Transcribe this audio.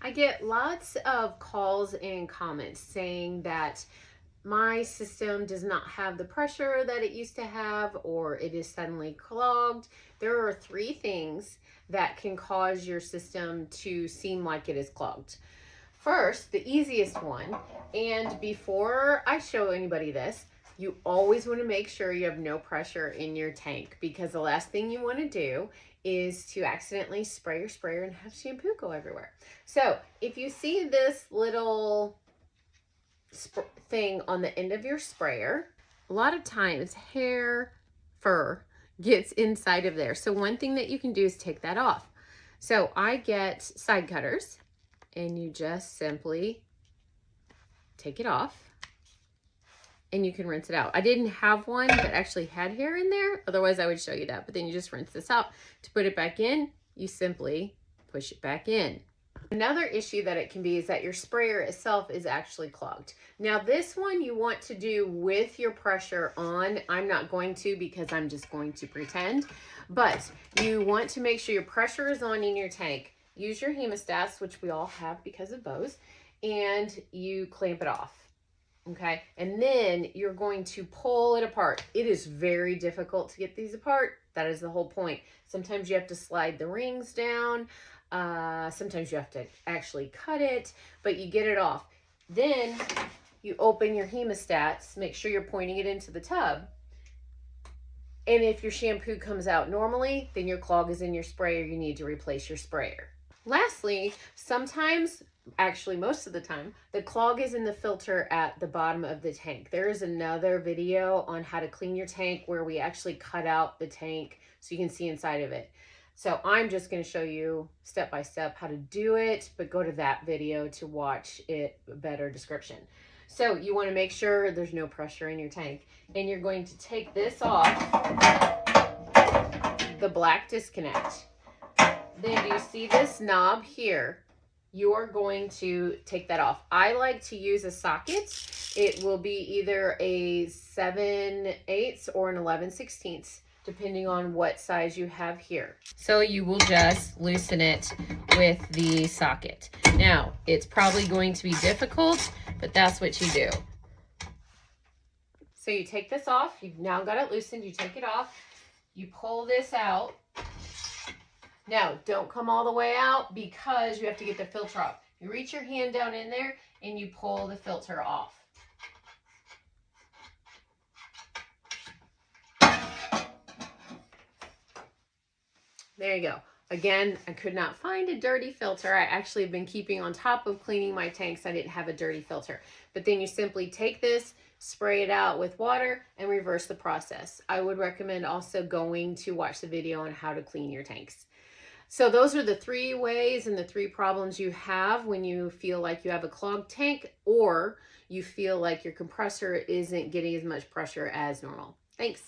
I get lots of calls and comments saying that my system does not have the pressure that it used to have, or it is suddenly clogged. There are three things that can cause your system to seem like it is clogged. First, the easiest one, and before I show anybody this, you always want to make sure you have no pressure in your tank, because the last thing you want to do is to accidentally spray your sprayer and have shampoo go everywhere. So if you see this little thing on the end of your sprayer, a lot of times fur gets inside of there. So one thing that you can do is take that off. So I get side cutters, and you just simply take it off and you can rinse it out. I didn't have one that actually had hair in there, otherwise I would show you that. But then you just rinse this out. To put it back in, you simply push it back in. Another issue that it can be is that your sprayer itself is actually clogged. Now this one you want to do with your pressure on. I'm not going to, because I'm just going to pretend. But you want to make sure your pressure is on in your tank. Use your hemostats, which we all have because of Bose, and you clamp it off. Okay, and then you're going to pull it apart. It is very difficult to get these apart. That is the whole point. Sometimes you have to slide the rings down. Sometimes you have to actually cut it, but you get it off. Then you open your hemostats, make sure you're pointing it into the tub. And if your shampoo comes out normally, then your clog is in your sprayer. You need to replace your sprayer. Lastly, sometimes, actually most of the time, the clog is in the filter at the bottom of the tank. There is another video on how to clean your tank where we actually cut out the tank so you can see inside of it. So I'm just going to show you step by step how to do it, but go to that video to watch it, a better description. So you want to make sure there's no pressure in your tank, and you're going to take this off, the black disconnect. Then do you see this knob here? You're going to take that off. I like to use a socket. It will be either a 7/8 or an 11/16, depending on what size you have here. So you will just loosen it with the socket. Now, it's probably going to be difficult, but that's what you do. So you take this off. You've now got it loosened. You take it off. You pull this out. Now, don't come all the way out, because you have to get the filter off. You reach your hand down in there and you pull the filter off. There you go. Again, I could not find a dirty filter. I actually have been keeping on top of cleaning my tanks. I didn't have a dirty filter. But then you simply take this, spray it out with water, and reverse the process. I would recommend also going to watch the video on how to clean your tanks. So those are the three ways and the three problems you have when you feel like you have a clogged tank, or you feel like your compressor isn't getting as much pressure as normal. Thanks.